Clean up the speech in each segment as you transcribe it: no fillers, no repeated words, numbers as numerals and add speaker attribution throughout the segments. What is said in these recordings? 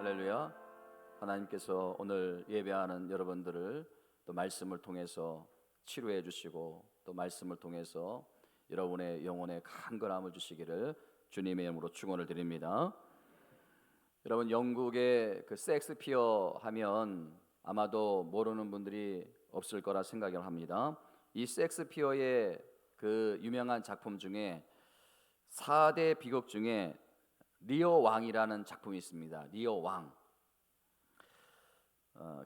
Speaker 1: 할렐루야. 하나님께서 오늘 예배하는 여러분들을 또 말씀을 통해서 치료해 주시고 또 말씀을 통해서 여러분의 영혼에 강건함을 주시기를 주님의 이름으로 축원을 드립니다. 여러분, 영국의 그 셰익스피어 하면 아마도 모르는 분들이 없을 거라 생각을 합니다. 이 셰익스피어의 그 유명한 작품 중에 4대 비극 중에 리어 왕이라는 작품이 있습니다. 리어 왕.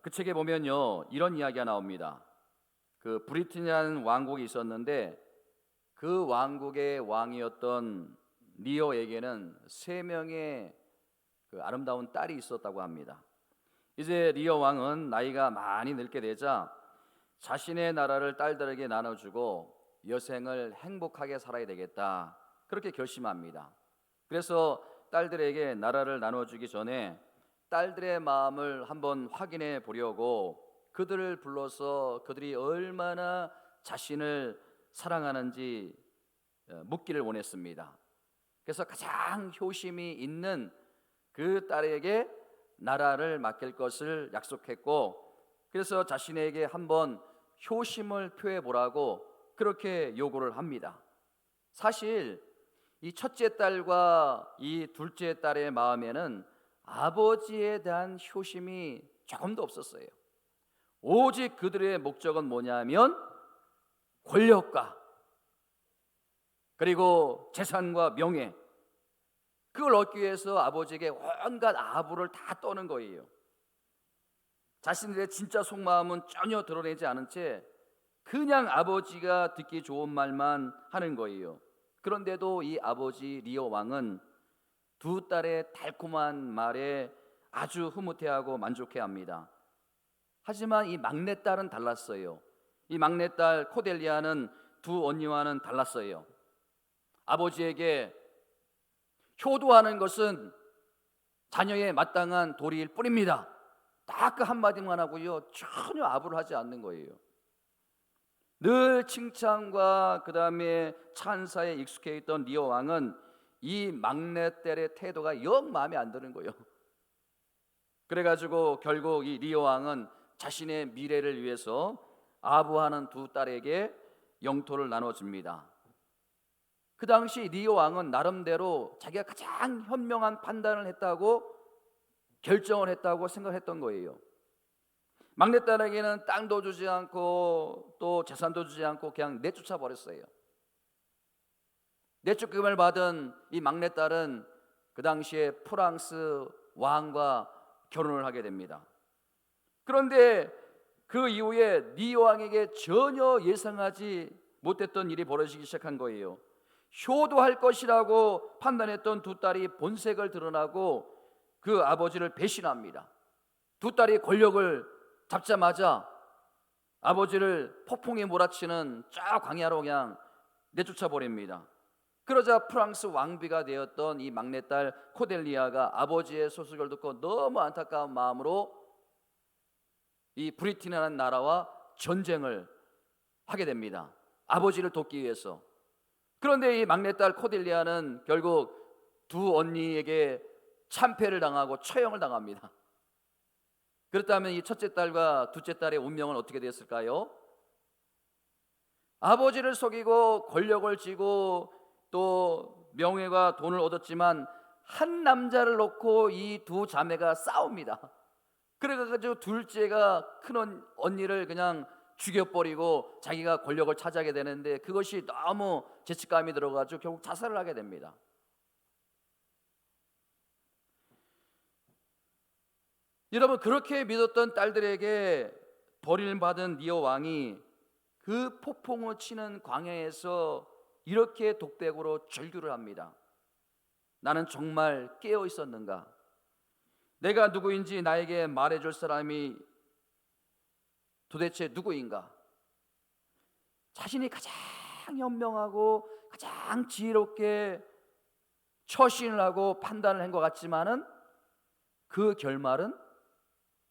Speaker 1: 그 책에 보면요, 이런 이야기가 나옵니다. 그 브리튼이라는 왕국이 있었는데 그 왕국의 왕이었던 리어에게는 3명의 그 아름다운 딸이 있었다고 합니다. 이제 리어 왕은 나이가 많이 늙게 되자 자신의 나라를 딸들에게 나눠주고 여생을 행복하게 살아야 되겠다, 그렇게 결심합니다. 그래서 딸들에게 나라를 나눠주기 전에 딸들의 마음을 한번 확인해 보려고 그들을 불러서 그들이 얼마나 자신을 사랑하는지 묻기를 원했습니다. 그래서 가장 효심이 있는 그 딸에게 나라를 맡길 것을 약속했고, 그래서 자신에게 한번 효심을 표해 보라고 그렇게 요구를 합니다. 사실 이 첫째 딸과 이 둘째 딸의 마음에는 아버지에 대한 효심이 조금도 없었어요. 오직 그들의 목적은 뭐냐면 권력과 그리고 재산과 명예, 그걸 얻기 위해서 아버지에게 온갖 아부를 다 떠는 거예요. 자신들의 진짜 속마음은 전혀 드러내지 않은 채 그냥 아버지가 듣기 좋은 말만 하는 거예요. 그런데도 이 아버지 리어 왕은 두 딸의 달콤한 말에 아주 흐뭇해하고 만족해합니다. 하지만 이 막내딸은 달랐어요. 이 막내딸 코델리아는 두 언니와는 달랐어요. 아버지에게 효도하는 것은 자녀의 마땅한 도리일 뿐입니다, 딱 그 한마디만 하고요, 전혀 아부를 하지 않는 거예요. 늘 칭찬과 그 다음에 찬사에 익숙해 있던 리어 왕은 이 막내딸의 태도가 영 마음에 안 드는 거예요. 그래가지고 결국 이 리어 왕은 자신의 미래를 위해서 아부하는 두 딸에게 영토를 나눠줍니다. 그 당시 리어 왕은 나름대로 자기가 가장 현명한 판단을 했다고, 결정을 했다고 생각했던 거예요. 막내딸에게는 땅도 주지 않고 또 재산도 주지 않고 그냥 내쫓아 버렸어요. 내쫓김을 받은 이 막내딸은 그 당시에 프랑스 왕과 결혼을 하게 됩니다. 그런데 그 이후에 리어 왕에게 전혀 예상하지 못했던 일이 벌어지기 시작한 거예요. 효도할 것이라고 판단했던 두 딸이 본색을 드러나고 그 아버지를 배신합니다. 두 딸이 권력을 잡자마자 아버지를 폭풍에 몰아치는 쫙 광야로 그냥 내쫓아 버립니다. 그러자 프랑스 왕비가 되었던 이 막내딸 코델리아가 아버지의 소식을 듣고 너무 안타까운 마음으로 이 브리튼이라는 나라와 전쟁을 하게 됩니다, 아버지를 돕기 위해서. 그런데 이 막내딸 코델리아는 결국 두 언니에게 참패를 당하고 처형을 당합니다. 그렇다면 이 첫째 딸과 둘째 딸의 운명은 어떻게 되었을까요? 아버지를 속이고 권력을 쥐고 또 명예와 돈을 얻었지만 한 남자를 놓고 이 두 자매가 싸웁니다. 그래가지고 둘째가 큰 언니를 그냥 죽여버리고 자기가 권력을 차지하게 되는데 그것이 너무 죄책감이 들어가지고 결국 자살을 하게 됩니다. 여러분, 그렇게 믿었던 딸들에게 버림받은 리어 왕이 그 폭풍을 치는 광야에서 이렇게 독백으로 절규를 합니다. 나는 정말 깨어 있었는가? 내가 누구인지 나에게 말해줄 사람이 도대체 누구인가? 자신이 가장 현명하고 가장 지혜롭게 처신을 하고 판단을 한 것 같지만은 그 결말은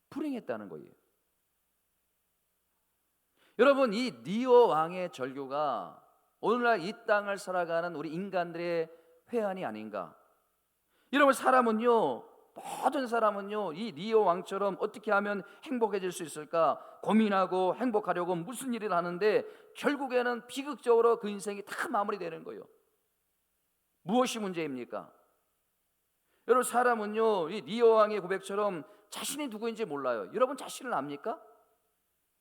Speaker 1: 불행했다는 거예요. 여러분, 이 리어 왕의 절규가 오늘날 이 땅을 살아가는 우리 인간들의 회한이 아닌가? 여러분, 사람은요 모든 사람은요, 이 니오 왕처럼 어떻게 하면 행복해질 수 있을까 고민하고 행복하려고 무슨 일을 하는데 결국에는 비극적으로 그 인생이 다 마무리되는 거예요. 무엇이 문제입니까? 여러분, 사람은요, 이 니오 왕의 고백처럼 자신이 누구인지 몰라요. 여러분 자신을 압니까?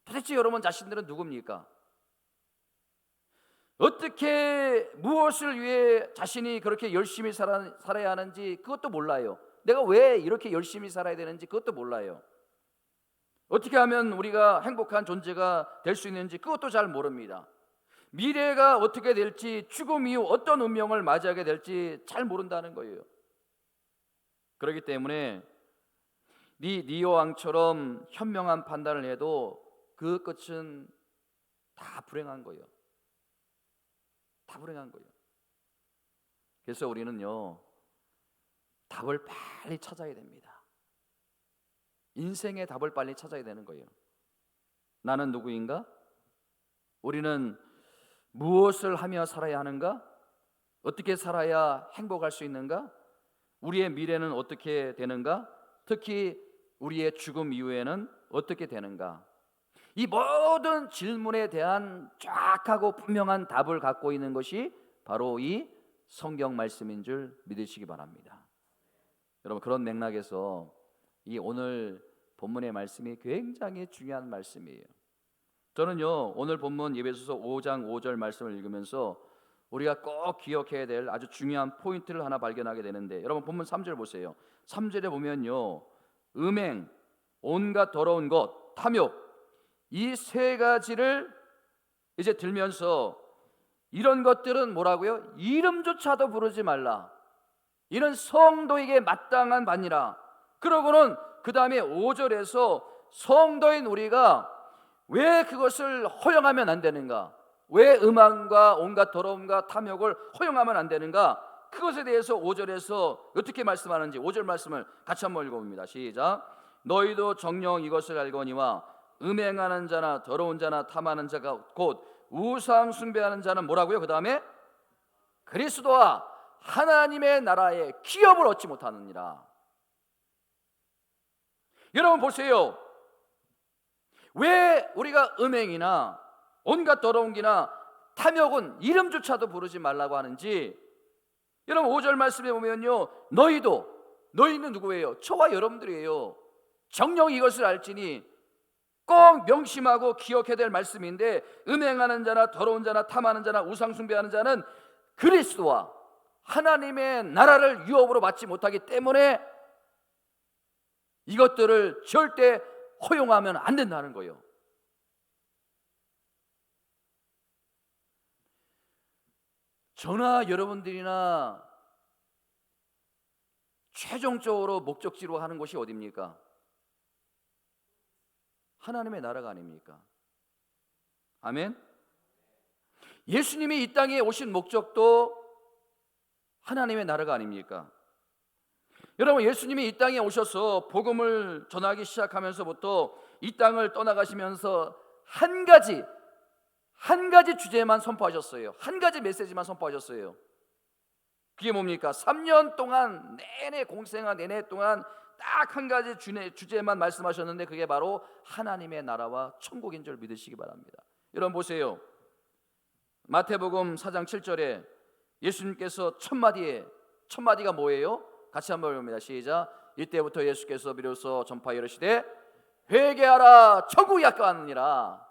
Speaker 1: 도대체 여러분 자신들은 누굽니까? 어떻게 무엇을 위해 자신이 그렇게 열심히 살아야 하는지 그것도 몰라요. 내가 왜 이렇게 열심히 살아야 되는지 그것도 몰라요. 어떻게 하면 우리가 행복한 존재가 될 수 있는지 그것도 잘 모릅니다. 미래가 어떻게 될지, 죽음 이후 어떤 운명을 맞이하게 될지 잘 모른다는 거예요. 그렇기 때문에 니오 왕처럼 현명한 판단을 해도 그 끝은 다 불행한 거예요. 다 불행한 거예요. 그래서 우리는요, 답을 빨리 찾아야 됩니다. 인생의 답을 빨리 찾아야 되는 거예요. 나는 누구인가? 우리는 무엇을 하며 살아야 하는가? 어떻게 살아야 행복할 수 있는가? 우리의 미래는 어떻게 되는가? 특히 우리의 죽음 이후에는 어떻게 되는가? 이 모든 질문에 대한 정확하고 분명한 답을 갖고 있는 것이 바로 이 성경 말씀인 줄 믿으시기 바랍니다. 여러분, 그런 맥락에서 이 오늘 본문의 말씀이 굉장히 중요한 말씀이에요. 저는요, 오늘 본문 에베소서 5장 5절 말씀을 읽으면서 우리가 꼭 기억해야 될 아주 중요한 포인트를 하나 발견하게 되는데, 여러분 본문 3절 보세요. 3절에 보면요, 음행, 온갖 더러운 것, 탐욕, 이 세 가지를 이제 들면서 이런 것들은 뭐라고요? 이름조차도 부르지 말라. 이는 성도에게 마땅한 바니라. 그러고는 그 다음에 5절에서 성도인 우리가 왜 그것을 허용하면 안 되는가? 왜 음란과 온갖 더러움과 탐욕을 허용하면 안 되는가? 그것에 대해서 5절에서 어떻게 말씀하는지 5절 말씀을 같이 한번 읽어봅니다. 시작. 너희도 정녕 이것을 알거니와 음행하는 자나 더러운 자나 탐하는 자가 곧 우상 숭배하는 자는 뭐라고요? 그 다음에 그리스도와 하나님의 나라에 기업을 얻지 못하느니라. 여러분 보세요. 왜 우리가 음행이나 온갖 더러운 기나 탐욕은 이름조차도 부르지 말라고 하는지, 여러분 5절 말씀에 보면요, 너희는 누구예요? 저와 여러분들이에요. 정녕 이것을 알지니, 꼭 명심하고 기억해야 될 말씀인데, 음행하는 자나 더러운 자나 탐하는 자나 우상 숭배하는 자는 그리스도와 하나님의 나라를 유업으로 받지 못하기 때문에 이것들을 절대 허용하면 안 된다는 거예요. 저나 여러분들이나 최종적으로 목적지로 하는 곳이 어디입니까? 하나님의 나라가 아닙니까? 아멘. 예수님이 이 땅에 오신 목적도 하나님의 나라가 아닙니까? 여러분, 예수님이 이 땅에 오셔서 복음을 전하기 시작하면서부터 이 땅을 떠나가시면서 한 가지 주제만 선포하셨어요. 한 가지 메시지만 선포하셨어요. 그게 뭡니까? 3년 동안 내내 공생활 내내 동안 딱 한 가지 주제만 말씀하셨는데, 그게 바로 하나님의 나라와 천국인 줄 믿으시기 바랍니다. 여러분 보세요. 마태복음 4장 7절에 예수님께서 첫 마디가 뭐예요? 같이 한번 봅니다. 시작. 이때부터 예수께서 비로소 전파하여 이르시되 회개하라, 천국이 가까웠느니라.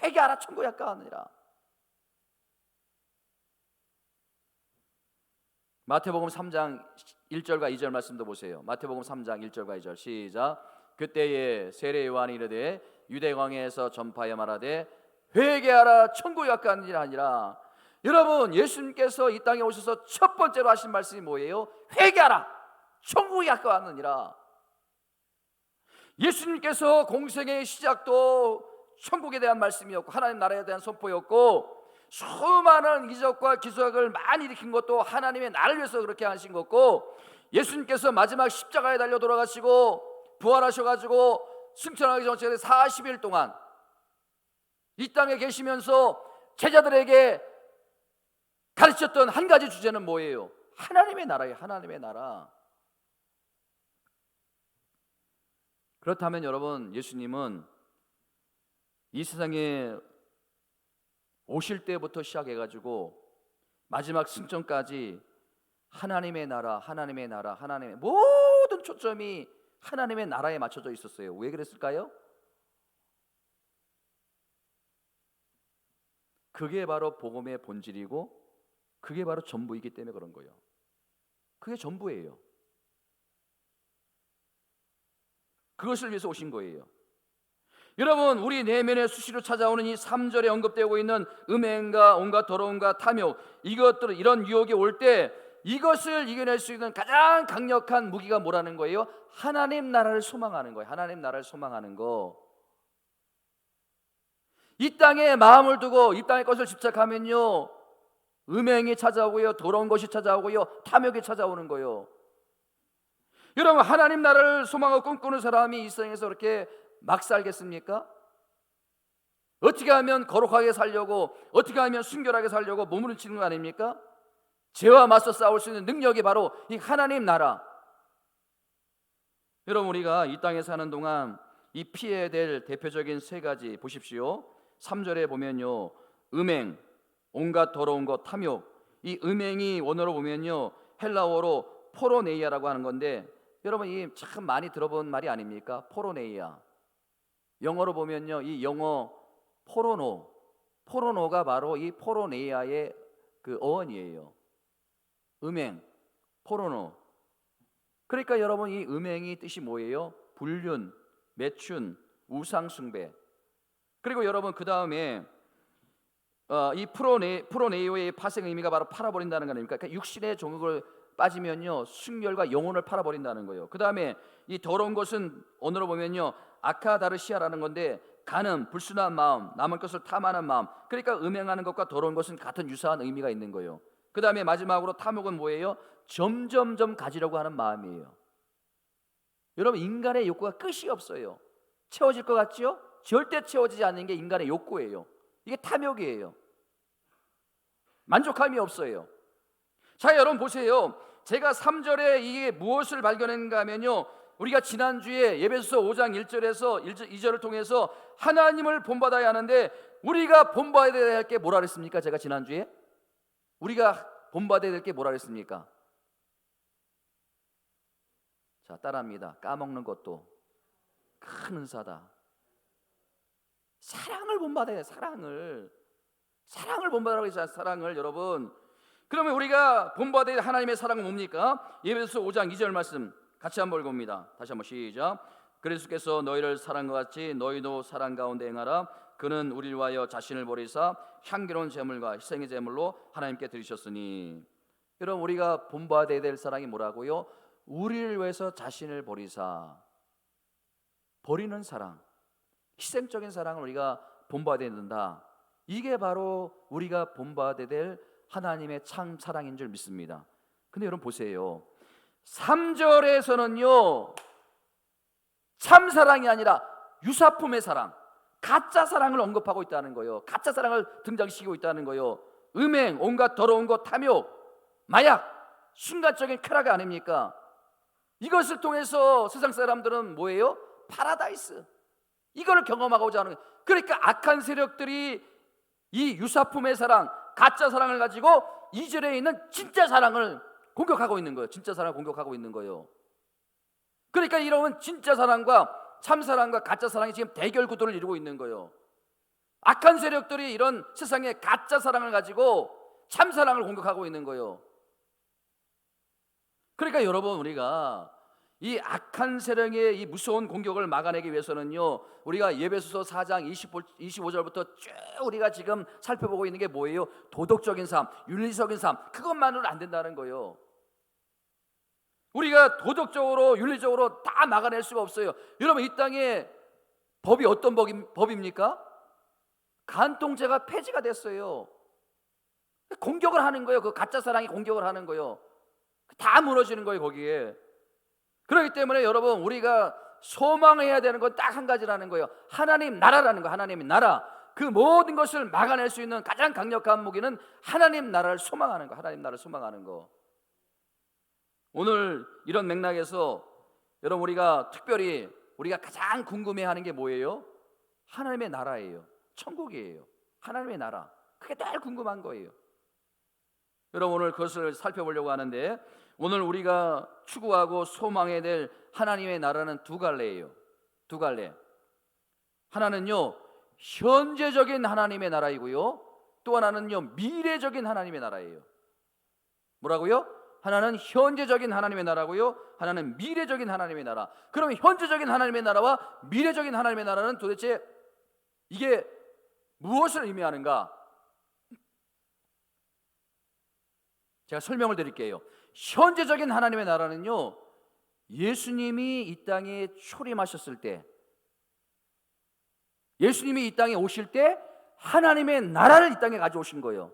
Speaker 1: 회개하라, 천국이 가까웠느니라. 마태복음 3장 1절과 2절 말씀도 보세요. 마태복음 3장 1절과 2절 시작. 그때에 세례 요한이 이르되 유대광야에서 전파하여 말하되 회개하라, 천국이 가까웠느니라 하니라. 여러분, 예수님께서 이 땅에 오셔서 첫 번째로 하신 말씀이 뭐예요? 회개하라, 천국이 가까웠느니라. 예수님께서 공생의 시작도 천국에 대한 말씀이었고 하나님 나라에 대한 선포였고, 수많은 이적과 기적을 많이 일으킨 것도 하나님의 나라를 위해서 그렇게 하신 것고, 예수님께서 마지막 십자가에 달려 돌아가시고 부활하셔가지고 승천하기 전에 40일 동안 이 땅에 계시면서 제자들에게 가르쳤던 한 가지 주제는 뭐예요? 하나님의 나라예요. 하나님의 나라. 그렇다면 여러분, 예수님은 이 세상에 오실 때부터 시작해가지고 마지막 승천까지 하나님의 나라, 하나님의 나라, 하나님의 모든 초점이 하나님의 나라에 맞춰져 있었어요. 왜 그랬을까요? 그게 바로 복음의 본질이고 그게 바로 전부이기 때문에 그런 거예요. 그게 전부예요. 그것을 위해서 오신 거예요. 여러분, 우리 내면에 수시로 찾아오는 이 3절에 언급되고 있는 음행과 온갖 더러움과 탐욕, 이것들, 이런 유혹이 올 때 이것을 이겨낼 수 있는 가장 강력한 무기가 뭐라는 거예요? 하나님 나라를 소망하는 거예요. 하나님 나라를 소망하는 거. 이 땅에 마음을 두고 이 땅의 것을 집착하면요, 음행이 찾아오고요, 더러운 것이 찾아오고요, 탐욕이 찾아오는 거예요. 여러분, 하나님 나라를 소망하고 꿈꾸는 사람이 이 세상에서 그렇게 막 살겠습니까? 어떻게 하면 거룩하게 살려고, 어떻게 하면 순결하게 살려고 몸을 치는 거 아닙니까? 죄와 맞서 싸울 수 있는 능력이 바로 이 하나님 나라. 여러분, 우리가 이 땅에 사는 동안 이 피해야 될 대표적인 세 가지 보십시오. 3절에 보면요, 음행, 온갖 더러운 것, 탐욕. 이 음행이 원어로 보면요, 헬라어로 포로네이아라고 하는 건데, 여러분, 이 참 많이 들어본 말이 아닙니까? 포로네이아. 영어로 보면요, 이 영어 포로노가 바로 이 포로네이아의 그 어원이에요. 음행, 포로노. 그러니까 여러분, 이 음행이 뜻이 뭐예요? 불륜, 매춘, 우상숭배. 그리고 여러분, 그 다음에 이 프로네이오의 파생 의미가 바로 팔아버린다는 거 아닙니까? 그러니까 육신의 종욕을 빠지면요, 순결과 영혼을 팔아버린다는 거예요. 그 다음에 이 더러운 것은 언어로 보면요, 아카다르시아라는 건데, 간음, 불순한 마음, 남의 것을 탐하는 마음. 그러니까 음행하는 것과 더러운 것은 같은 유사한 의미가 있는 거예요. 그 다음에 마지막으로 탐욕은 뭐예요? 점점점 가지려고 하는 마음이에요. 여러분, 인간의 욕구가 끝이 없어요. 채워질 것 같죠? 절대 채워지지 않는 게 인간의 욕구예요. 이게 탐욕이에요. 만족함이 없어요. 자, 여러분 보세요. 제가 3절에 이게 무엇을 발견했는가 하면요, 우리가 지난주에 예배소서 5장 1절에서 2절을 통해서 하나님을 본받아야 하는데, 우리가 본받아야 할 게 뭐라 그랬습니까? 제가 지난주에 우리가 본받아야 될 게 뭐라 그랬습니까? 자, 따라합니다. 까먹는 것도 큰 은사다. 사랑을 본받아야 해. 사랑을 본받으라고 했잖아요. 사랑을. 여러분, 그러면 우리가 본받아야 하나님의 사랑은 뭡니까? 예배소서 5장 2절 말씀 같이 한번 읽어봅니다. 다시 한번 시작. 그리스도께서 너희를 사랑과 같이 너희도 사랑 가운데 행하라. 그는 우리를 위하여 자신을 버리사 향기로운 제물과 희생의 제물로 하나님께 드리셨으니. 여러분, 우리가 본받아야 될 사랑이 뭐라고요? 우리를 위해서 자신을 버리사. 버리는 사랑, 희생적인 사랑을 우리가 본받아야 된다. 이게 바로 우리가 본받아야 될 하나님의 참 사랑인 줄 믿습니다. 근데 여러분 보세요. 3절에서는요, 참 사랑이 아니라 유사품의 사랑, 가짜 사랑을 언급하고 있다는 거예요. 가짜 사랑을 등장시키고 있다는 거예요. 음행, 온갖 더러운 것, 탐욕, 마약, 순간적인 쾌락 아닙니까? 이것을 통해서 세상 사람들은 뭐예요? 파라다이스, 이걸 경험하고자 하는 거예요. 그러니까 악한 세력들이 이 유사품의 사랑, 가짜 사랑을 가지고 2절에 있는 진짜 사랑을 공격하고 있는 거예요. 진짜 사랑을 공격하고 있는 거예요. 그러니까 이런 진짜 사랑과 참 사랑과 가짜 사랑이 지금 대결 구도를 이루고 있는 거예요. 악한 세력들이 이런 세상의 가짜 사랑을 가지고 참 사랑을 공격하고 있는 거예요. 그러니까 여러분, 우리가 이 악한 세력의 이 무서운 공격을 막아내기 위해서는요, 우리가 예배소서 4장 25절부터 쭉 우리가 지금 살펴보고 있는 게 뭐예요? 도덕적인 삶, 윤리적인 삶, 그것만으로는 안 된다는 거예요. 우리가 도덕적으로 윤리적으로 다 막아낼 수가 없어요. 여러분, 이 땅에 법이 어떤 법입니까? 간통죄가 폐지가 됐어요. 공격을 하는 거예요. 그 가짜 사랑이 공격을 하는 거예요. 다 무너지는 거예요, 거기에. 그렇기 때문에 여러분, 우리가 소망해야 되는 건 딱 한 가지라는 거예요. 하나님 나라라는 거예요. 하나님의 나라. 그 모든 것을 막아낼 수 있는 가장 강력한 무기는 하나님 나라를 소망하는 거. 하나님 나라를 소망하는 거. 오늘 이런 맥락에서 여러분, 우리가 특별히 우리가 가장 궁금해하는 게 뭐예요? 하나님의 나라예요. 천국이에요. 하나님의 나라. 그게 늘 궁금한 거예요. 여러분, 오늘 그것을 살펴보려고 하는데, 오늘 우리가 추구하고 소망해야 될 하나님의 나라는 두 갈래예요. 두 갈래. 하나는요, 현재적인 하나님의 나라이고요, 또 하나는요, 미래적인 하나님의 나라예요. 뭐라고요? 하나는 현재적인 하나님의 나라고요, 하나는 미래적인 하나님의 나라. 그러면 현재적인 하나님의 나라와 미래적인 하나님의 나라는 도대체 이게 무엇을 의미하는가? 제가 설명을 드릴게요. 현재적인 하나님의 나라는요, 예수님이 이 땅에 초림하셨을 때, 예수님이 이 땅에 오실 때 하나님의 나라를 이 땅에 가져오신 거예요.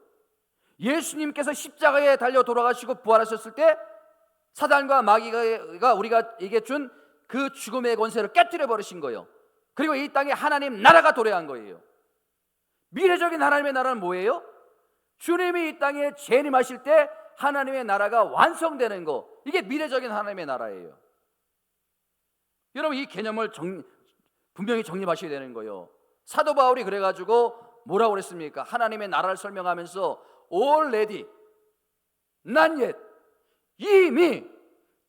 Speaker 1: 예수님께서 십자가에 달려 돌아가시고 부활하셨을 때 사단과 마귀가 우리에게 준 그 죽음의 권세를 깨뜨려 버리신 거예요. 그리고 이 땅에 하나님 나라가 도래한 거예요. 미래적인 하나님의 나라는 뭐예요? 주님이 이 땅에 재림하실 때 하나님의 나라가 완성되는 거, 이게 미래적인 하나님의 나라예요. 여러분, 이 개념을 분명히 정립하셔야 되는 거예요. 사도 바울이 그래가지고 뭐라고 그랬습니까? 하나님의 나라를 설명하면서 already, not yet, 이미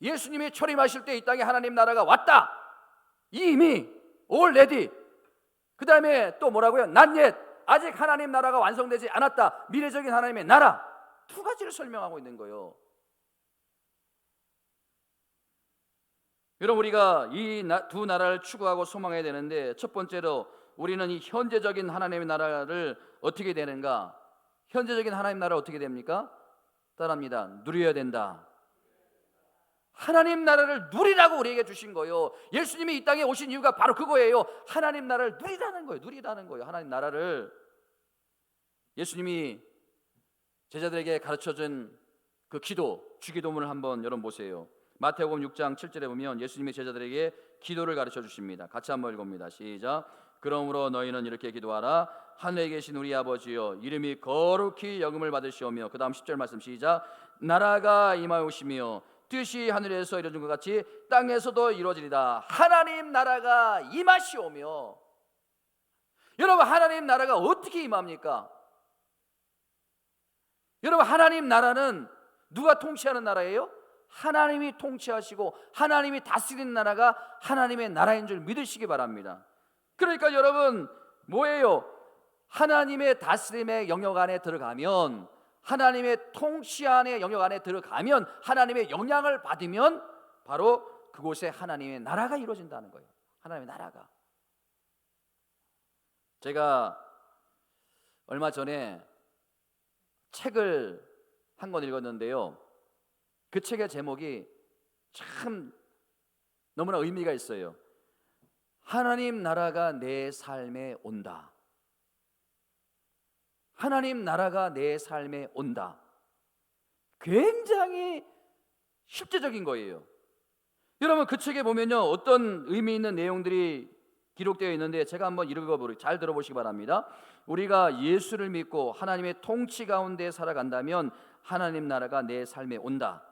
Speaker 1: 예수님이 초림하실 때 이 땅에 하나님 나라가 왔다, 이미 already. 그 다음에 또 뭐라고요? not yet, 아직 하나님 나라가 완성되지 않았다, 미래적인 하나님의 나라. 두 가지를 설명하고 있는 거예요. 여러분, 우리가 이 두 나라를 추구하고 소망해야 되는데, 첫 번째로 우리는 이 현재적인 하나님의 나라를 어떻게 되는가? 현재적인 하나님 나라 어떻게 됩니까? 따라합니다. 누려야 된다. 하나님 나라를 누리라고 우리에게 주신 거예요. 예수님이 이 땅에 오신 이유가 바로 그거예요. 하나님 나라를 누리라는 거예요. 누리라는 거예요. 하나님 나라를. 예수님이 제자들에게 가르쳐준 그 기도, 주기도문을 한번 여러분 보세요. 마태복음 6장 7절에 보면 예수님이 제자들에게 기도를 가르쳐 주십니다. 같이 한번 읽어봅니다. 시작. 그러므로 너희는 이렇게 기도하라. 하늘에 계신 우리 아버지여, 이름이 거룩히 여김을 받으시오며, 그 다음 10절 말씀 시작. 나라가 임하오시며 뜻이 하늘에서 이루어진 것 같이 땅에서도 이루어지리다. 하나님 나라가 임하시오며. 여러분, 하나님 나라가 어떻게 임합니까? 여러분, 하나님 나라는 누가 통치하는 나라예요? 하나님이 통치하시고 하나님이 다스리는 나라가 하나님의 나라인 줄 믿으시기 바랍니다. 그러니까 여러분, 뭐예요? 하나님의 다스림의 영역 안에 들어가면, 하나님의 통치 안의 영역 안에 들어가면, 하나님의 영향을 받으면 바로 그곳에 하나님의 나라가 이루어진다는 거예요. 하나님의 나라가. 제가 얼마 전에 책을 한 권 읽었는데요, 그 책의 제목이 참 너무나 의미가 있어요. 하나님 나라가 내 삶에 온다. 하나님 나라가 내 삶에 온다. 굉장히 실제적인 거예요. 여러분, 그 책에 보면요, 어떤 의미 있는 내용들이 기록되어 있는데 제가 한번 잘 들어보시기 바랍니다. 우리가 예수를 믿고 하나님의 통치 가운데 살아간다면 하나님 나라가 내 삶에 온다.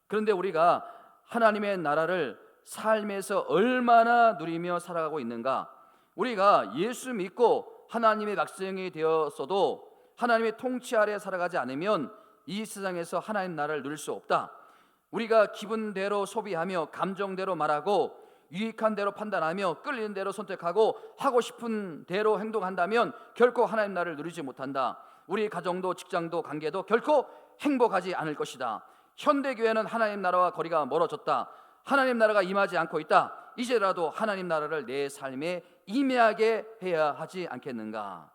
Speaker 1: 그런데 우리가 하나님의 나라를 삶에서 얼마나 누리며 살아가고 있는가? 우리가 예수 믿고 하나님의 백성이 되었어도 하나님의 통치 아래 살아가지 않으면 이 세상에서 하나님 나라를 누릴 수 없다. 우리가 기분대로 소비하며 감정대로 말하고 유익한 대로 판단하며 끌리는 대로 선택하고 하고 싶은 대로 행동한다면 결코 하나님 나라를 누리지 못한다. 우리 가정도 직장도 관계도 결코 행복하지 않을 것이다. 현대교회는 하나님 나라와 거리가 멀어졌다. 하나님 나라가 임하지 않고 있다. 이제라도 하나님 나라를 내 삶에 임하게 해야 하지 않겠는가?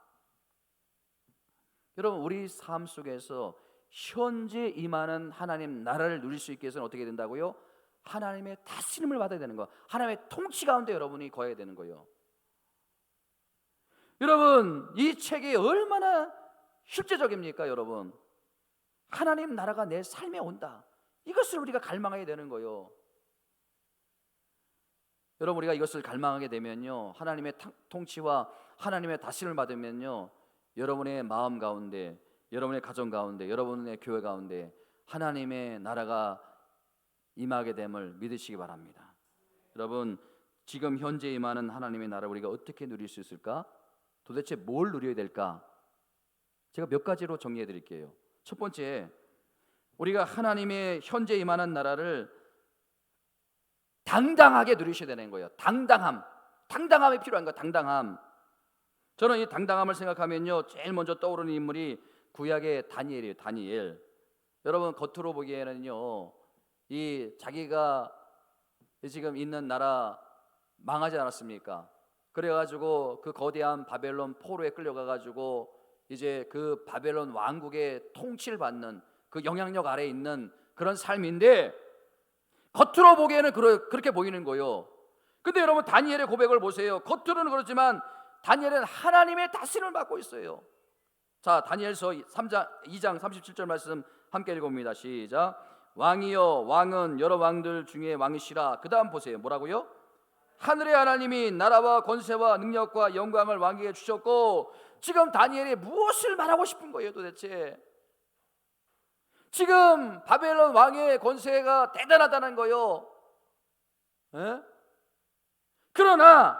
Speaker 1: 여러분, 우리 삶 속에서 현재 임하는 하나님 나라를 누릴 수 있게 해서는 어떻게 된다고요? 하나님의 다스림을 받아야 되는 거예요. 하나님의 통치 가운데 여러분이 거해야 되는 거예요. 여러분, 이 책이 얼마나 실제적입니까? 여러분, 하나님 나라가 내 삶에 온다. 이것을 우리가 갈망해야 되는 거예요. 여러분, 우리가 이것을 갈망하게 되면요, 하나님의 통치와 하나님의 다스림을 받으면요, 여러분의 마음 가운데, 여러분의 가정 가운데, 여러분의 교회 가운데 하나님의 나라가 임하게 됨을 믿으시기 바랍니다. 여러분, 지금 현재 임하는 하나님의 나라를 우리가 어떻게 누릴 수 있을까? 도대체 뭘 누려야 될까? 제가 몇 가지로 정리해 드릴게요. 첫 번째, 우리가 하나님의 현재 임하는 나라를 당당하게 누리셔야 되는 거예요. 당당함이 필요한 거예요. 당당함. 저는 이 당당함을 생각하면요, 제일 먼저 떠오르는 인물이 구약의 다니엘이에요. 다니엘. 여러분, 겉으로 보기에는요, 이 자기가 지금 있는 나라 망하지 않았습니까? 그래가지고 그 거대한 바벨론 포로에 끌려가가지고 이제 그 바벨론 왕국의 통치를 받는 그 영향력 아래에 있는 그런 삶인데, 겉으로 보기에는 그렇게 보이는 거예요. 근데 여러분, 다니엘의 고백을 보세요. 겉으로는 그렇지만 다니엘은 하나님의 다스림을 받고 있어요. 자, 다니엘서 2장 37절 말씀 함께 읽어봅니다. 시작. 왕이여, 왕은 여러 왕들 중에 왕이시라. 그 다음 보세요. 뭐라고요? 하늘의 하나님이 나라와 권세와 능력과 영광을 왕에게 주셨고, 지금 다니엘이 무엇을 말하고 싶은 거예요 도대체? 지금 바벨론 왕의 권세가 대단하다는 거예요. 에? 그러나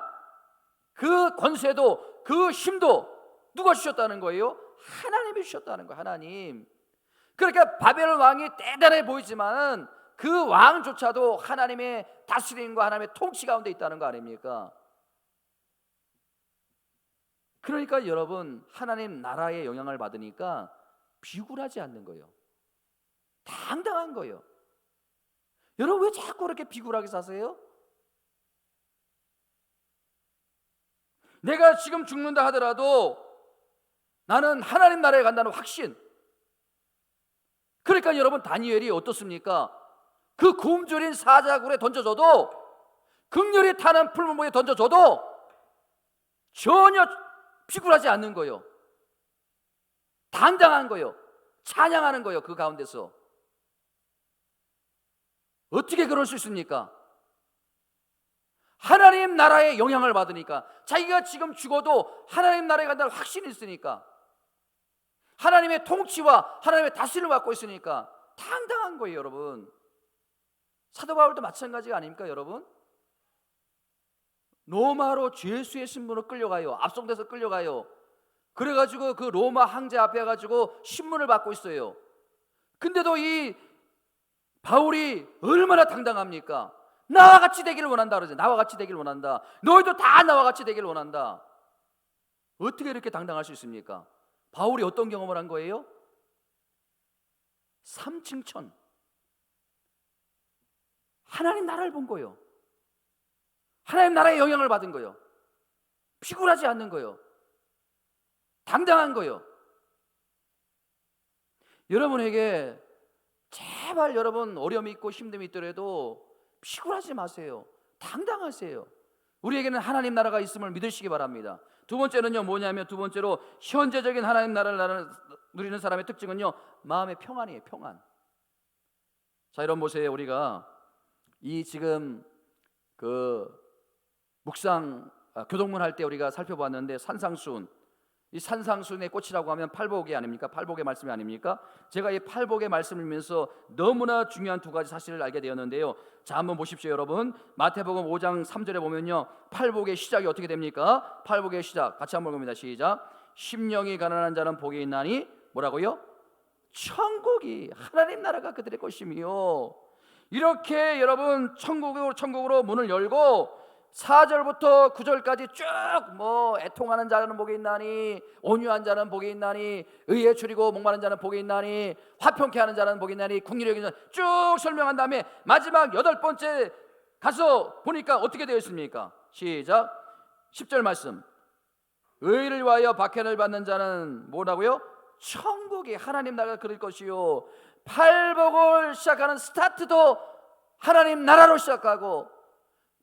Speaker 1: 그 권세도 그 힘도 누가 주셨다는 거예요? 하나님이 주셨다는 거예요. 하나님. 그러니까 바벨론 왕이 대단해 보이지만 그 왕조차도 하나님의 다스림과 하나님의 통치 가운데 있다는 거 아닙니까? 그러니까 여러분, 하나님 나라의 영향을 받으니까 비굴하지 않는 거예요. 당당한 거예요. 여러분, 왜 자꾸 그렇게 비굴하게 사세요? 내가 지금 죽는다 하더라도 나는 하나님 나라에 간다는 확신. 그러니까 여러분, 다니엘이 어떻습니까? 그 굶주린 사자굴에 던져줘도, 극렬히 타는 풀무불에 던져줘도 전혀 비굴하지 않는 거예요. 당당한 거예요. 찬양하는 거예요. 그 가운데서. 어떻게 그럴 수 있습니까? 하나님 나라의 영향을 받으니까. 자기가 지금 죽어도 하나님 나라에 간다는 확신이 있으니까, 하나님의 통치와 하나님의 다스림을 받고 있으니까 당당한 거예요. 여러분, 사도 바울도 마찬가지가 아닙니까? 여러분, 로마로 죄수의 신분으로 끌려가요. 압송돼서 끌려가요. 그래가지고 그 로마 황제 앞에 가지고 신문을 받고 있어요. 근데도 이 바울이 얼마나 당당합니까? 나와 같이 되기를 원한다 그러죠. 나와 같이 되기를 원한다. 너희도 다 나와 같이 되기를 원한다. 어떻게 이렇게 당당할 수 있습니까? 바울이 어떤 경험을 한 거예요? 삼층천. 하나님 나라를 본 거예요. 하나님 나라의 영향을 받은 거예요. 비굴하지 않는 거예요. 당당한 거예요. 여러분에게 제발 여러분, 어려움이 있고 힘듦이 있더라도 비굴하지 마세요. 당당하세요. 우리에게는 하나님 나라가 있음을 믿으시기 바랍니다. 두 번째는요, 뭐냐면, 두 번째로 현재적인 하나님 나라를 누리는 사람의 특징은요, 마음의 평안이에요. 평안. 자, 여러분 보세요. 우리가 이 지금 그 묵상 교동문 할 때 우리가 살펴봤는데, 산상수훈, 이 산상수훈의 꽃이라고 하면 팔복이 아닙니까? 팔복의 말씀이 아닙니까? 제가 이 팔복의 말씀을 읽으면서 너무나 중요한 두 가지 사실을 알게 되었는데요. 자, 한번 보십시오. 여러분, 마태복음 5장 3절에 보면요, 팔복의 시작이 어떻게 됩니까? 팔복의 시작 같이 한번 봅니다. 시작. 심령이 가난한 자는 복이 있나니, 뭐라고요? 천국이, 하나님 나라가 그들의 것이며. 이렇게 여러분, 천국으로 문을 열고 4절부터 9절까지 쭉 애통하는 자는 복이 있나니, 온유한 자는 복이 있나니, 의에 줄이고 목마른 자는 복이 있나니, 화평케 하는 자는 복이 있나니, 긍휼히 여기는 자는, 쭉 설명한 다음에 마지막 8번째 가서 보니까 어떻게 되어 있습니까? 시작. 10절 말씀. 의를 위하여 박해를 받는 자는 뭐라고요? 천국이, 하나님 나라가 그럴 것이요. 팔복을 시작하는 스타트도 하나님 나라로 시작하고,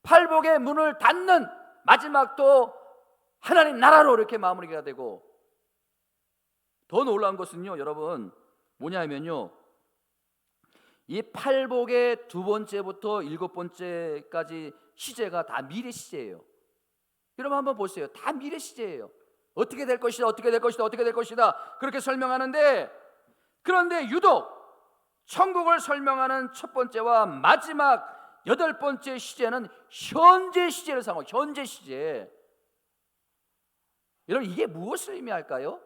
Speaker 1: 팔복의 문을 닫는 마지막도 하나님 나라로 이렇게 마무리가 되고, 더 놀라운 것은요, 여러분, 뭐냐면요, 이 팔복의 두 번째부터 7번째까지 시제가 다 미래 시제예요. 여러분 한번 보세요. 다 미래 시제예요. 어떻게 될 것이다, 어떻게 될 것이다, 어떻게 될 것이다, 그렇게 설명하는데, 그런데 유독 천국을 설명하는 첫 번째와 마지막 여덟 번째 시제는 현재 시제를 상호, 현재 시제. 여러분, 이게 무엇을 의미할까요?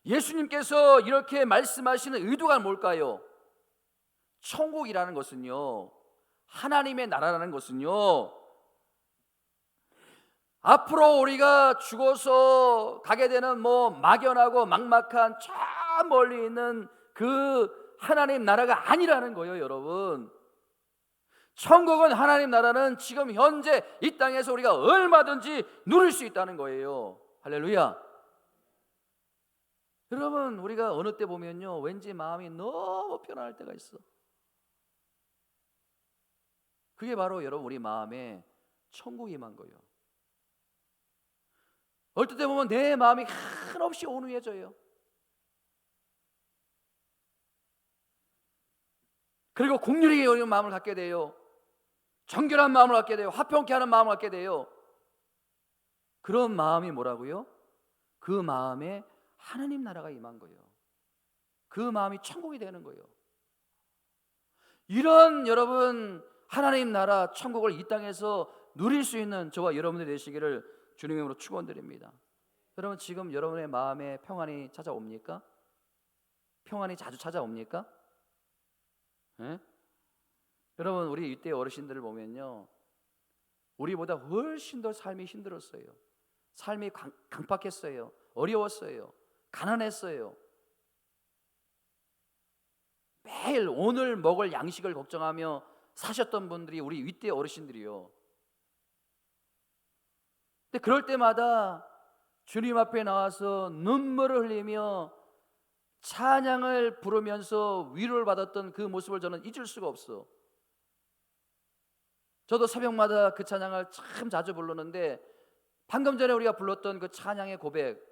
Speaker 1: 예수님께서 이렇게 말씀하시는 의도가 뭘까요? 천국이라는 것은요, 하나님의 나라라는 것은요, 앞으로 우리가 죽어서 가게 되는 막연하고 막막한 저 멀리 있는 그 하나님 나라가 아니라는 거예요, 여러분. 천국은, 하나님 나라는 지금 현재 이 땅에서 우리가 얼마든지 누릴 수 있다는 거예요. 할렐루야. 여러분, 우리가 어느 때 보면요, 왠지 마음이 너무 편안할 때가 있어. 그게 바로 여러분, 우리 마음에 천국이 임한 거예요. 어떨 때 보면 내 마음이 한없이 온유해져요. 그리고 긍휼히 여기는 마음을 갖게 돼요. 정결한 마음을 갖게 돼요. 화평케 하는 마음을 갖게 돼요. 그런 마음이 뭐라고요? 그 마음에 하나님 나라가 임한 거예요. 그 마음이 천국이 되는 거예요. 이런 여러분, 하나님 나라 천국을 이 땅에서 누릴 수 있는 저와 여러분들이 되시기를 주님의 이름으로 축원드립니다. 여러분, 지금 여러분의 마음에 평안이 찾아옵니까? 평안이 자주 찾아옵니까? 네? 여러분, 우리 이때 어르신들을 보면요, 우리보다 훨씬 더 삶이 힘들었어요. 삶이 강팍했어요. 어려웠어요. 가난했어요. 매일 오늘 먹을 양식을 걱정하며 사셨던 분들이 우리 윗대 어르신들이요. 근데 그럴 때마다 주님 앞에 나와서 눈물을 흘리며 찬양을 부르면서 위로를 받았던 그 모습을 저는 잊을 수가 없어. 저도 새벽마다 그 찬양을 참 자주 부르는데, 방금 전에 우리가 불렀던 그 찬양의 고백,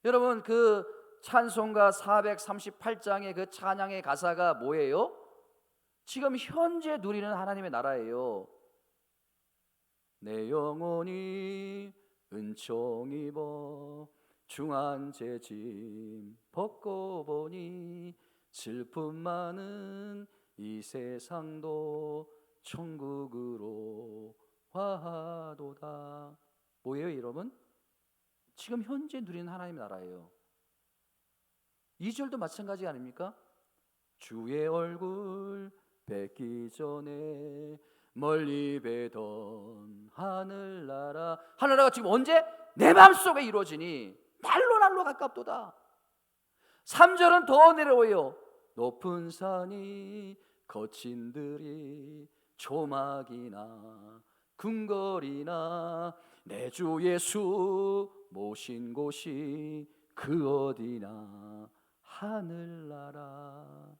Speaker 1: 여러분, 그 찬송가 438장의 그 찬양의 가사가 뭐예요? 지금 현재 누리는 하나님의 나라예요. 내 영혼이 은총 입어 중한 죄짐 벗고 보니 슬픔 많은 이 세상도 천국으로 화하도다. 뭐예요, 여러분? 지금 현재 누리는 하나님의 나라예요. 2절도 마찬가지 아닙니까? 주의 얼굴 뵙기 전에 멀리 뵈던 하늘나라. 하늘나라가 지금 언제? 내 마음속에 이루어지니 날로 가깝도다. 3절은 더 내려와요. 높은 산이 거친 들이 조막이나 궁궐이나 내 주 예수 모신 곳이 그 어디나 하늘나라.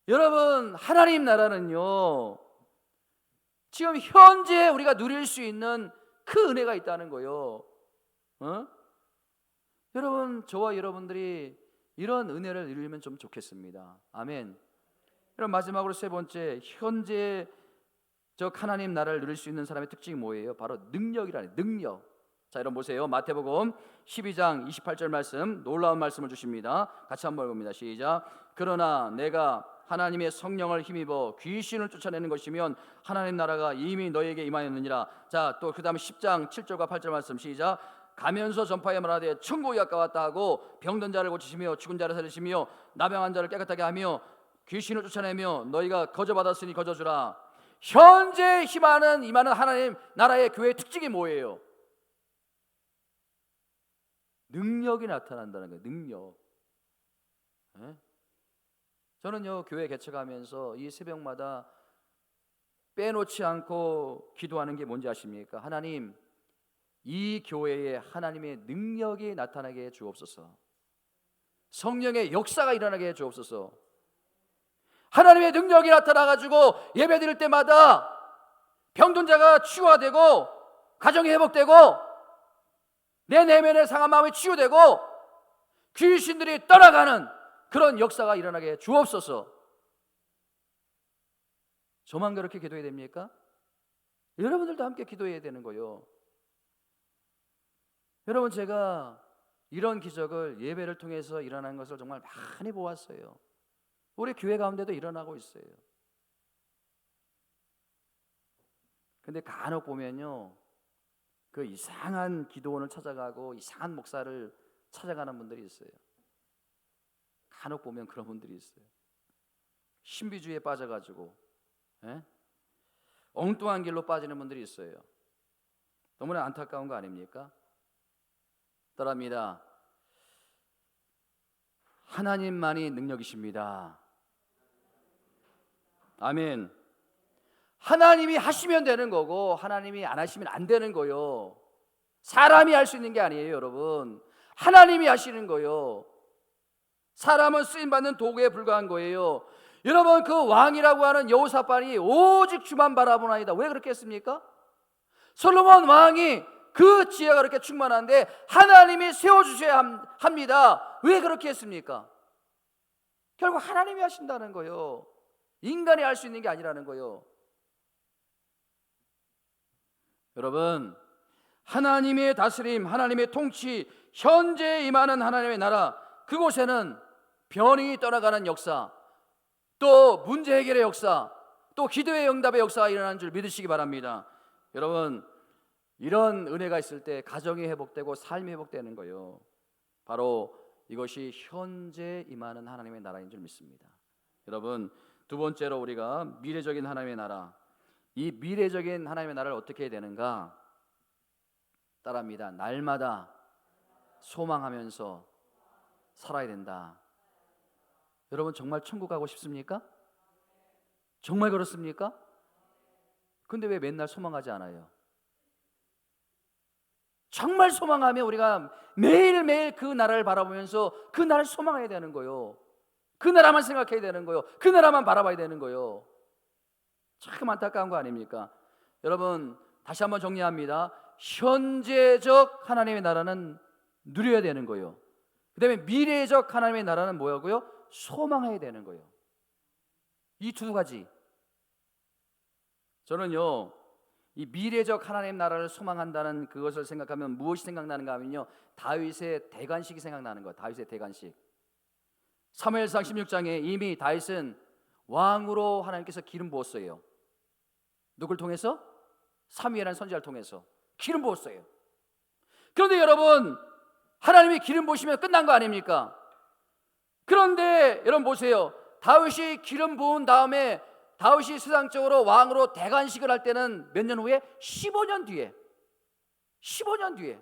Speaker 1: 여러분, 하나님 나라는요, 지금 현재 우리가 누릴 수 있는 그 은혜가 있다는 거예요. 여러분, 저와 여러분들이 이런 은혜를 누리면 좀 좋겠습니다. 아멘. 여러분, 마지막으로 세 번째, 현재 저 하나님 나라를 누릴 수 있는 사람의 특징이 뭐예요? 바로 능력이라는, 능력. 자, 여러분 보세요. 마태복음 12장 28절 말씀, 놀라운 말씀을 주십니다. 같이 한번 읽어봅니다. 시작. 그러나 내가 하나님의 성령을 힘입어 귀신을 쫓아내는 것이면 하나님 나라가 이미 너에게 임하였느니라. 자, 또 그 다음에 10장 7절과 8절 말씀 시작. 가면서 전파에 말하되 천국이 가까웠다 하고 병든 자를 고치시며 죽은 자를 살리시며 나병한 자를 깨끗하게 하며 귀신을 쫓아내며 너희가 거저받았으니 거저주라. 현재 임하는 하나님 나라의 교회의 특징이 뭐예요? 능력이 나타난다는 거예요. 능력. 네? 저는요, 교회 개척하면서 이 새벽마다 빼놓지 않고 기도하는 게 뭔지 아십니까? 하나님, 이 교회에 하나님의 능력이 나타나게 해 주옵소서. 성령의 역사가 일어나게 해 주옵소서. 하나님의 능력이 나타나가지고 예배 드릴 때마다 병든 자가 치유가 되고 가정이 회복되고 내 내면의 상한 마음이 치유되고 귀신들이 떠나가는 그런 역사가 일어나게 해 주옵소서. 저만 그렇게 기도해야 됩니까? 여러분들도 함께 기도해야 되는 거예요. 여러분, 제가 이런 기적을 예배를 통해서 일어나는 것을 정말 많이 보았어요. 우리 교회 가운데도 일어나고 있어요. 근데 간혹 보면요, 그 이상한 기도원을 찾아가고 이상한 목사를 찾아가는 분들이 있어요. 간혹 보면 그런 분들이 있어요. 신비주의에 빠져가지고 엉뚱한 길로 빠지는 분들이 있어요. 너무나 안타까운 거 아닙니까? 따라합니다. 하나님만이 능력이십니다. 아멘. 하나님이 하시면 되는 거고 하나님이 안 하시면 안 되는 거요. 사람이 할 수 있는 게 아니에요, 여러분. 하나님이 하시는 거요. 사람은 쓰임받는 도구에 불과한 거예요. 여러분, 그 왕이라고 하는 여호사밧이 오직 주만 바라보나이다. 왜 그렇게 했습니까? 솔로몬 왕이 그 지혜가 그렇게 충만한데 하나님이 세워주셔야 합니다. 왜 그렇게 했습니까? 결국 하나님이 하신다는 거예요. 인간이 할 수 있는 게 아니라는 거예요. 여러분, 하나님의 다스림, 하나님의 통치, 현재 임하는 하나님의 나라, 그곳에는 변이 떠나가는 역사, 또 문제 해결의 역사, 또 기도의 응답의 역사가 일어나는 줄 믿으시기 바랍니다. 여러분, 이런 은혜가 있을 때 가정이 회복되고 삶이 회복되는 거예요. 바로 이것이 현재 임하는 하나님의 나라인 줄 믿습니다. 여러분, 두 번째로 우리가 미래적인 하나님의 나라, 이 미래적인 하나님의 나라를 어떻게 해야 되는가? 따라합니다. 날마다 소망하면서 살아야 된다. 여러분, 정말 천국 가고 싶습니까? 정말 그렇습니까? 근데 왜 맨날 소망하지 않아요? 정말 소망하면 우리가 매일매일 그 나라를 바라보면서 그 나라를 소망해야 되는 거예요. 그 나라만 생각해야 되는 거예요. 그 나라만 바라봐야 되는 거예요. 참 안타까운 거 아닙니까? 여러분, 다시 한번 정리합니다. 현재적 하나님의 나라는 누려야 되는 거예요. 그 다음에 미래적 하나님의 나라는 뭐라고요? 소망해야 되는 거예요. 이 두 가지. 저는요, 이 미래적 하나님 나라를 소망한다는 그것을 생각하면 무엇이 생각나는가 하면요, 다윗의 대관식이 생각나는 거예요. 다윗의 대관식. 사무엘상 16장에 이미 다윗은 왕으로 하나님께서 기름 부었어요. 누굴 통해서? 사무엘이라는 선지자를 통해서 기름 부었어요. 그런데 여러분, 하나님이 기름 부으시면 끝난 거 아닙니까? 그런데 여러분 보세요. 다윗이 기름 부은 다음에 다윗이 세상적으로 왕으로 대관식을 할 때는 몇 년 후에? 15년 뒤에. 15년 뒤에.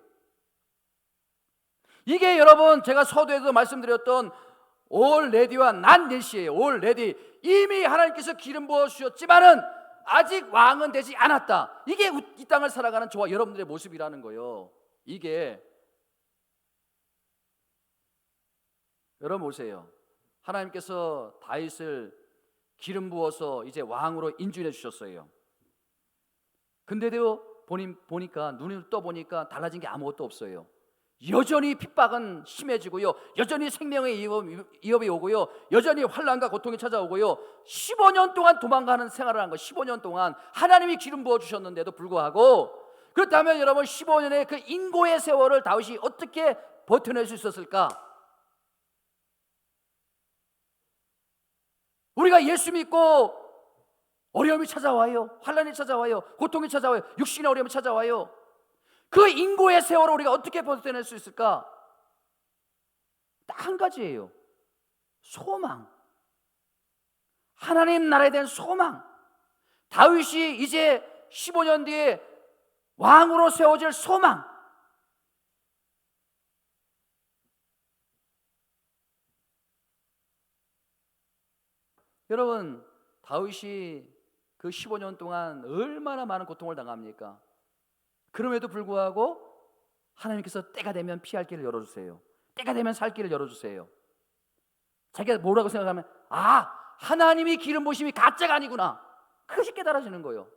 Speaker 1: 이게 여러분, 제가 서두에도 말씀드렸던 올 레디와 난 넷이에요. 올 레디. 이미 하나님께서 기름 부어 주셨지만은 아직 왕은 되지 않았다. 이게 이 땅을 살아가는 저와 여러분들의 모습이라는 거예요. 이게 여러분 보세요. 하나님께서 다윗을 기름 부어서 이제 왕으로 인준해 주셨어요. 근데도 보니까 눈을 떠보니까 달라진 게 아무것도 없어요. 여전히 핍박은 심해지고요, 여전히 생명의 위협이 오고요, 여전히 환난과 고통이 찾아오고요. 15년 동안 도망가는 생활을 한 거예요. 15년 동안 하나님이 기름 부어 주셨는데도 불구하고. 그렇다면 여러분, 15년의 그 인고의 세월을 다윗이 어떻게 버텨낼 수 있었을까? 우리가 예수 믿고 어려움이 찾아와요, 환난이 찾아와요, 고통이 찾아와요, 육신의 어려움이 찾아와요. 그 인고의 세월을 우리가 어떻게 버텨낼 수 있을까? 딱 한 가지예요. 소망. 하나님 나라에 대한 소망. 다윗이 이제 15년 뒤에 왕으로 세워질 소망. 여러분, 다윗이 그 15년 동안 얼마나 많은 고통을 당합니까? 그럼에도 불구하고 하나님께서 때가 되면 피할 길을 열어주세요. 때가 되면 살 길을 열어주세요. 자기가 뭐라고 생각하면, 하나님이 기름 부으심이 가짜가 아니구나. 그것이 깨달아지는 거예요.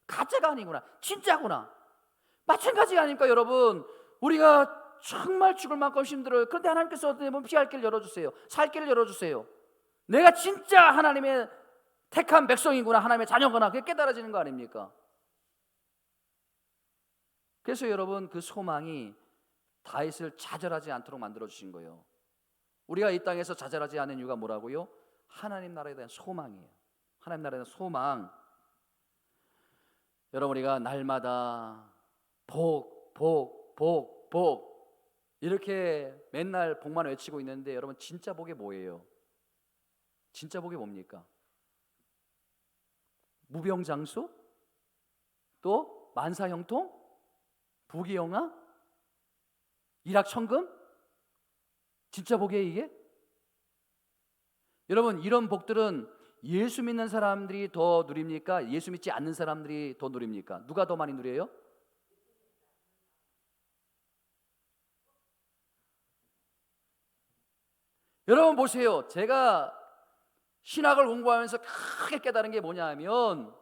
Speaker 1: 가짜가 아니구나, 진짜구나. 마찬가지 아닙니까 여러분? 우리가 정말 죽을 만큼 힘들어요. 그런데 하나님께서 어떻게 보면 피할 길을 열어주세요. 살 길을 열어주세요. 내가 진짜 하나님의 택한 백성이구나, 하나님의 자녀구나. 그게 깨달아지는 거 아닙니까? 그래서 여러분, 그 소망이 다윗을 좌절하지 않도록 만들어주신 거예요. 우리가 이 땅에서 좌절하지 않은 이유가 뭐라고요? 하나님 나라에 대한 소망이에요. 하나님 나라에 대한 소망. 여러분, 우리가 날마다 복, 복, 복, 복 이렇게 맨날 복만 외치고 있는데, 여러분 진짜 복이 뭐예요? 진짜 복이 뭡니까? 무병장수? 또 만사형통? 부귀영화? 일확천금? 진짜 복이에요 이게? 여러분, 이런 복들은 예수 믿는 사람들이 더 누립니까? 예수 믿지 않는 사람들이 더 누립니까? 누가 더 많이 누려요? 여러분 보세요. 제가 신학을 공부하면서 크게 깨달은 게 뭐냐 하면,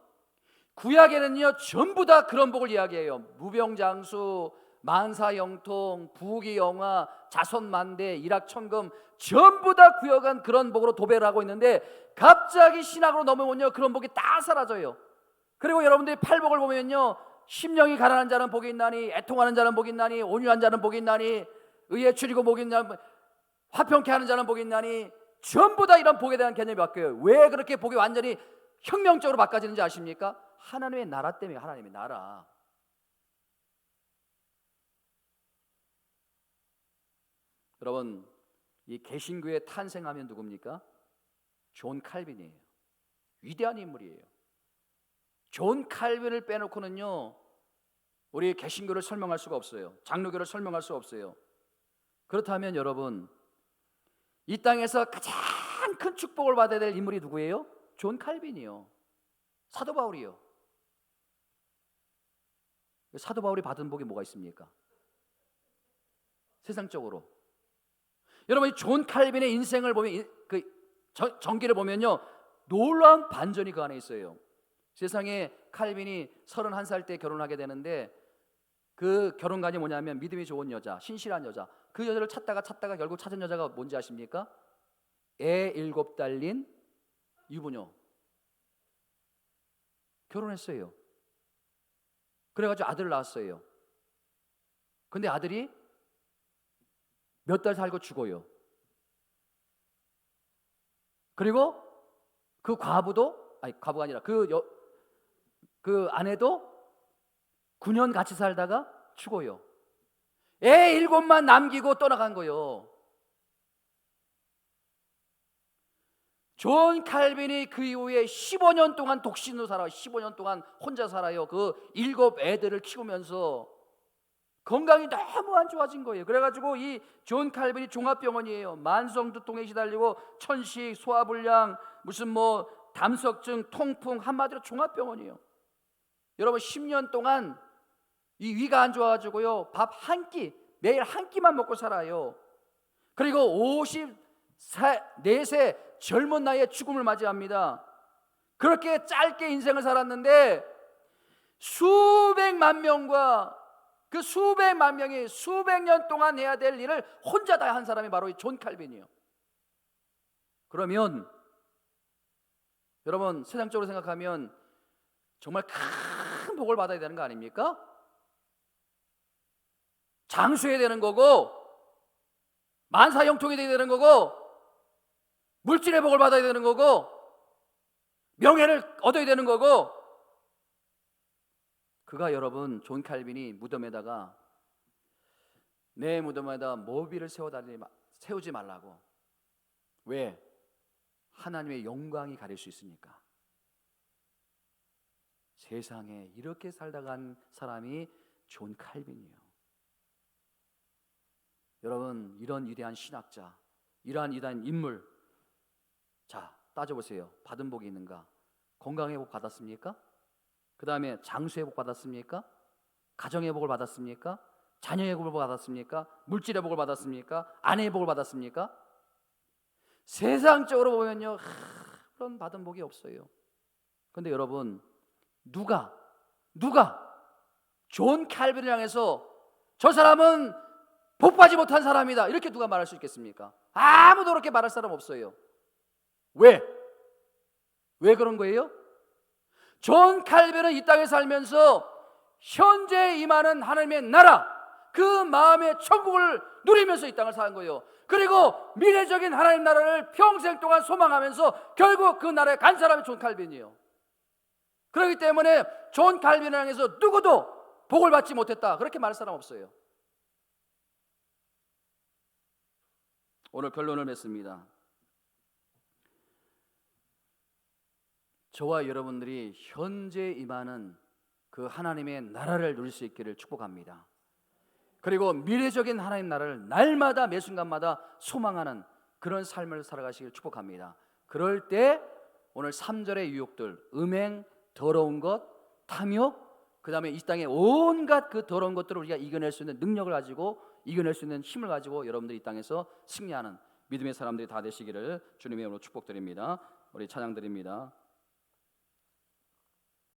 Speaker 1: 구약에는요 전부 다 그런 복을 이야기해요. 무병장수, 만사형통, 부귀영화, 자손만대, 일확천금, 전부 다 구약은 그런 복으로 도배를 하고 있는데, 갑자기 신학으로 넘어오면요 그런 복이 다 사라져요. 그리고 여러분들이 팔복을 보면요, 심령이 가난한 자는 복이 있나니, 애통하는 자는 복이 있나니, 온유한 자는 복이 있나니, 의에 추리고 복이 있나니, 화평케 하는 자는 복이 있나니, 전부 다 이런 복에 대한 개념이 바뀌어요. 왜 그렇게 복이 완전히 혁명적으로 바꿔지는지 아십니까? 하나님의 나라 때문에. 하나님의 나라. 여러분, 이 개신교에 탄생하면 누굽니까? 존 칼빈이에요. 위대한 인물이에요. 존 칼빈을 빼놓고는요 우리 개신교를 설명할 수가 없어요. 장로교를 설명할 수가 없어요. 그렇다면 여러분, 이 땅에서 가장 큰 축복을 받아야 될 인물이 누구예요? 존 칼빈이요. 사도 바울이요. 사도 바울이 받은 복이 뭐가 있습니까? 세상적으로. 여러분, 존 칼빈의 인생을 보면, 그 전기를 보면요 놀라운 반전이 그 안에 있어요. 세상에 칼빈이 31살 때 결혼하게 되는데, 그 결혼관이 뭐냐면 믿음이 좋은 여자, 신실한 여자. 그 여자를 찾다가 결국 찾은 여자가 뭔지 아십니까? 애 7 달린 유부녀. 결혼했어요. 그래가지고 아들을 낳았어요. 근데 아들이 몇 달 살고 죽어요. 그리고 그 과부도, 아니 과부가 아니라 그 아내도 9년 같이 살다가 죽어요. 애 7만 남기고 떠나간 거예요. 존 칼빈이 그 이후에 15년 동안 독신으로 살아요. 15년 동안 혼자 살아요. 그 7 애들을 키우면서 건강이 너무 안 좋아진 거예요. 그래가지고 이 존 칼빈이 종합병원이에요. 만성두통에 시달리고 천식, 소화불량, 무슨 뭐 담석증, 통풍, 한마디로 종합병원이에요. 여러분 10년 동안 이 위가 안 좋아가지고요 밥 한 끼, 매일 한 끼만 먹고 살아요. 그리고 54세 젊은 나이에 죽음을 맞이합니다. 그렇게 짧게 인생을 살았는데 수백만 명과 그 수백만 명이 수백 년 동안 해야 될 일을 혼자 다 한 사람이 바로 이 존 칼빈이에요. 그러면 여러분 세상적으로 생각하면 정말 큰 복을 받아야 되는 거 아닙니까? 장수해야 되는 거고, 만사형통이 되어야 되는 거고, 물질의 복을 받아야 되는 거고, 명예를 얻어야 되는 거고. 그가 여러분 존 칼빈이 무덤에다가, 내 무덤에다 모비를 세우지 말라고. 왜? 하나님의 영광이 가릴 수 있으니까. 세상에 이렇게 살다가 간 사람이 존 칼빈이에요. 여러분, 이런 위대한 신학자, 이러한 위대한 인물, 자 따져보세요. 받은 복이 있는가? 건강의 복 받았습니까? 그 다음에 장수의 복 받았습니까? 가정의 복을 받았습니까? 자녀의 복을 받았습니까? 물질의 복을 받았습니까? 아내의 복을 받았습니까? 세상적으로 보면요 그런 받은 복이 없어요. 그런데 여러분, 누가 존 칼빈을 향해서 저 사람은 복받지 못한 사람이다 이렇게 누가 말할 수 있겠습니까? 아무도 그렇게 말할 사람 없어요. 왜 그런 거예요? 존 칼빈은 이 땅에 살면서 현재 임하는 하나님의 나라, 그 마음의 천국을 누리면서 이 땅을 사는 거예요. 그리고 미래적인 하나님 나라를 평생 동안 소망하면서 결국 그 나라에 간 사람이 존 칼빈이에요. 그렇기 때문에 존 칼빈을 향해서 누구도 복을 받지 못했다 그렇게 말할 사람 없어요. 오늘 결론을 맺습니다. 저와 여러분들이 현재 임하는 그 하나님의 나라를 누릴 수 있기를 축복합니다. 그리고 미래적인 하나님 나라를 날마다 매 순간마다 소망하는 그런 삶을 살아가시길 축복합니다. 그럴 때 오늘 3절의 유혹들, 음행, 더러운 것, 탐욕, 그 다음에 이 땅의 온갖 그 더러운 것들을 우리가 이겨낼 수 있는 능력을 가지고, 이겨낼 수 있는 힘을 가지고 여러분들이 이 땅에서 승리하는 믿음의 사람들이 다 되시기를 주님의 이름으로 축복드립니다. 우리 찬양 드립니다.